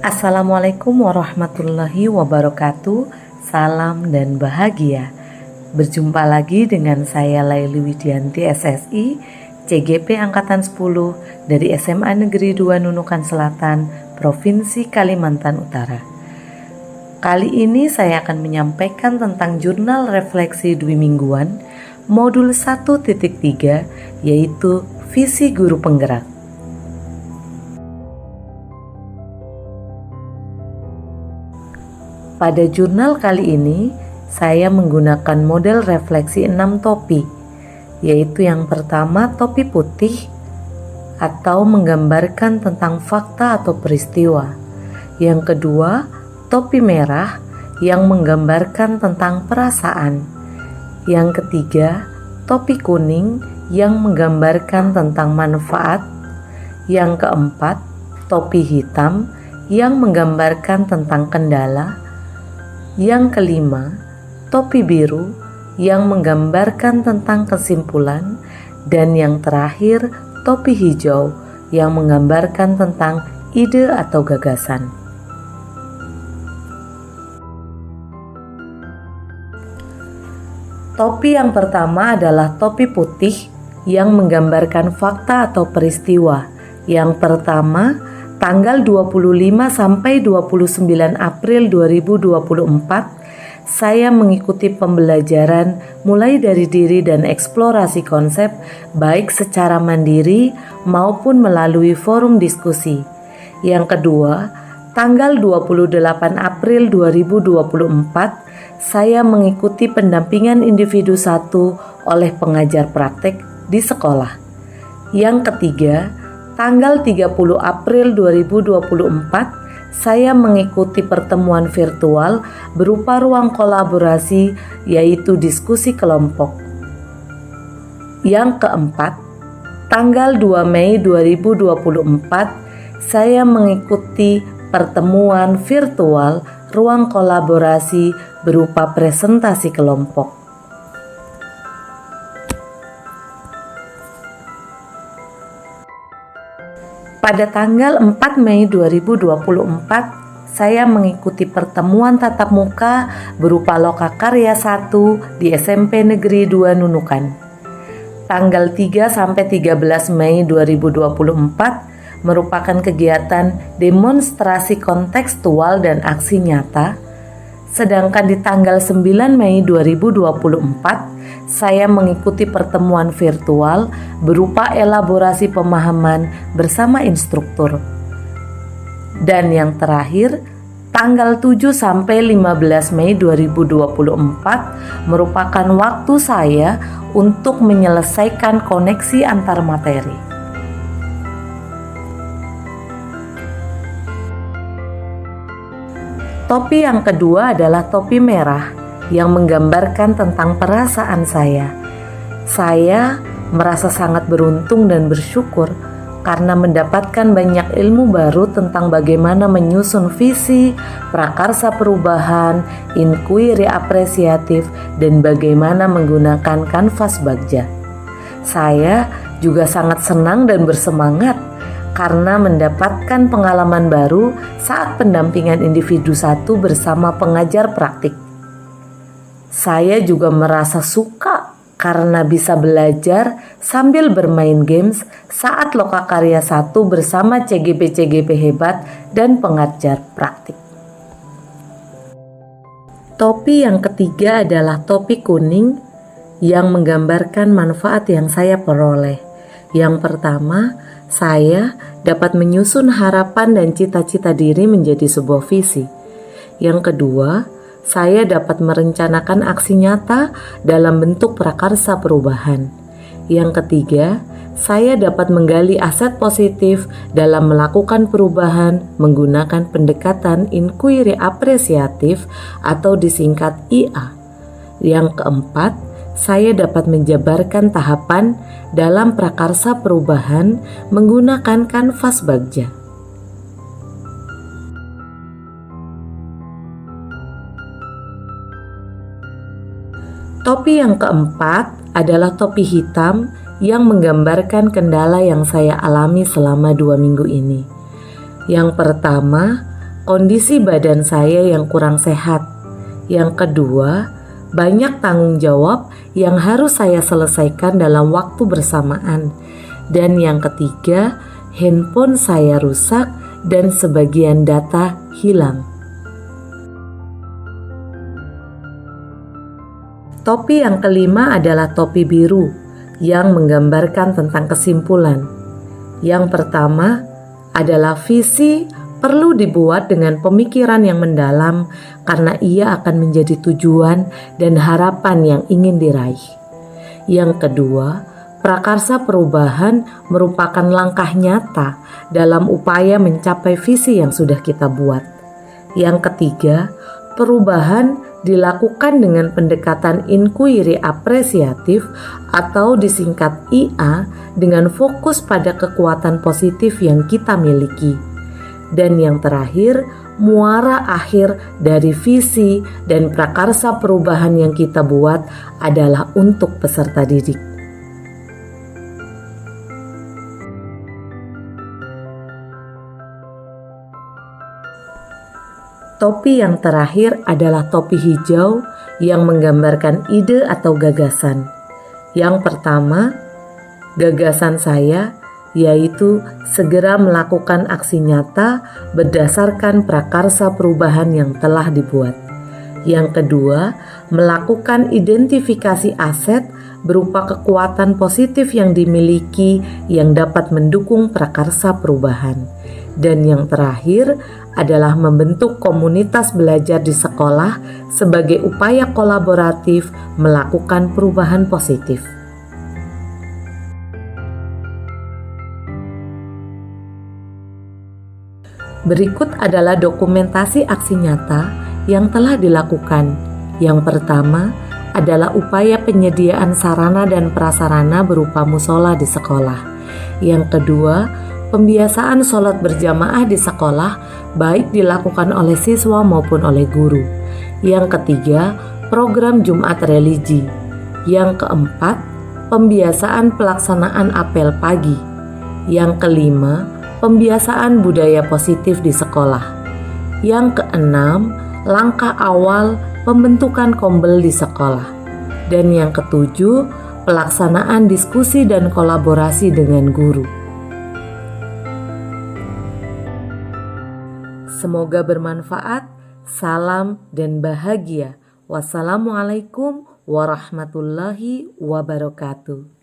Assalamualaikum warahmatullahi wabarakatuh. Salam dan bahagia. Berjumpa lagi dengan saya Laili Widianti SSI, CGP Angkatan 10 dari SMA Negeri 2 Nunukan Selatan, Provinsi Kalimantan Utara. Kali ini saya akan menyampaikan tentang jurnal refleksi dwi mingguan modul 1.3, yaitu visi guru penggerak. Pada jurnal kali ini, saya menggunakan model refleksi 6 topi, yaitu yang pertama topi putih atau menggambarkan tentang fakta atau peristiwa. Yang kedua, topi merah yang menggambarkan tentang perasaan. Yang ketiga, topi kuning yang menggambarkan tentang manfaat. Yang keempat, topi hitam yang menggambarkan tentang kendala. Yang kelima, topi biru yang menggambarkan tentang kesimpulan, dan yang terakhir, topi hijau yang menggambarkan tentang ide atau gagasan. Topi yang pertama adalah topi putih yang menggambarkan fakta atau peristiwa. Yang pertama, tanggal 25 sampai 29 April 2024, saya mengikuti pembelajaran mulai dari diri dan eksplorasi konsep, baik secara mandiri maupun melalui forum diskusi. Yang kedua, tanggal 28 April 2024, saya mengikuti pendampingan individu 1 oleh pengajar praktek di sekolah. Yang ketiga, tanggal 30 April 2024, saya mengikuti pertemuan virtual berupa ruang kolaborasi, yaitu diskusi kelompok. Yang keempat, tanggal 2 Mei 2024, saya mengikuti pertemuan virtual ruang kolaborasi berupa presentasi kelompok. Pada tanggal 4 Mei 2024, saya mengikuti pertemuan tatap muka berupa Lokakarya 1 di SMP Negeri 2 Nunukan. Tanggal 3 sampai 13 Mei 2024 merupakan kegiatan demonstrasi kontekstual dan aksi nyata. Sedangkan di tanggal 9 Mei 2024, saya mengikuti pertemuan virtual berupa elaborasi pemahaman bersama instruktur. Dan yang terakhir, tanggal 7 sampai 15 Mei 2024 merupakan waktu saya untuk menyelesaikan koneksi antar materi. Topi yang kedua adalah topi merah yang menggambarkan tentang perasaan saya. Saya merasa sangat beruntung dan bersyukur karena mendapatkan banyak ilmu baru tentang bagaimana menyusun visi, prakarsa perubahan, inquiry apresiatif, dan bagaimana menggunakan kanvas bagja. Saya juga sangat senang dan bersemangat karena mendapatkan pengalaman baru saat pendampingan individu 1 bersama pengajar praktik. Saya juga merasa suka karena bisa belajar sambil bermain games saat Lokakarya 1 bersama CGP-CGP hebat dan pengajar praktik. Topi yang ketiga adalah topi kuning yang menggambarkan manfaat yang saya peroleh. Yang pertama, saya dapat menyusun harapan dan cita-cita diri menjadi sebuah visi. Yang kedua, saya dapat merencanakan aksi nyata dalam bentuk prakarsa perubahan. Yang ketiga, saya dapat menggali aset positif dalam melakukan perubahan menggunakan pendekatan inquiry apresiatif atau disingkat IA. Yang keempat, saya dapat menjabarkan tahapan dalam prakarsa perubahan menggunakan kanvas bagja. Topi yang keempat adalah topi hitam yang menggambarkan kendala yang saya alami selama 2 minggu ini. Yang pertama, kondisi badan saya yang kurang sehat. Yang kedua, banyak tanggung jawab yang harus saya selesaikan dalam waktu bersamaan. Dan yang ketiga, handphone saya rusak dan sebagian data hilang. Topi yang kelima adalah topi biru yang menggambarkan tentang kesimpulan. Yang pertama adalah visi perlu dibuat dengan pemikiran yang mendalam karena ia akan menjadi tujuan dan harapan yang ingin diraih. Yang kedua, prakarsa perubahan merupakan langkah nyata dalam upaya mencapai visi yang sudah kita buat. Yang ketiga, perubahan dilakukan dengan pendekatan inquiry apresiatif atau disingkat IA dengan fokus pada kekuatan positif yang kita miliki. Dan yang terakhir, muara akhir dari visi dan prakarsa perubahan yang kita buat adalah untuk peserta didik. Topi yang terakhir adalah topi hijau yang menggambarkan ide atau gagasan. Yang pertama, gagasan saya yaitu segera melakukan aksi nyata berdasarkan prakarsa perubahan yang telah dibuat. Yang kedua, melakukan identifikasi aset berupa kekuatan positif yang dimiliki yang dapat mendukung prakarsa perubahan. Dan yang terakhir adalah membentuk komunitas belajar di sekolah sebagai upaya kolaboratif melakukan perubahan positif. Berikut adalah dokumentasi aksi nyata yang telah dilakukan. Yang pertama adalah upaya penyediaan sarana dan prasarana berupa musola di sekolah. Yang kedua, pembiasaan sholat berjamaah di sekolah baik dilakukan oleh siswa maupun oleh guru. Yang ketiga, program Jumat religi. Yang keempat, pembiasaan pelaksanaan apel pagi. Yang kelima, pembiasaan budaya positif di sekolah. Yang keenam, langkah awal pembentukan kombel di sekolah. Dan yang ketujuh, pelaksanaan diskusi dan kolaborasi dengan guru. Semoga bermanfaat. Salam dan bahagia. Wassalamualaikum warahmatullahi wabarakatuh.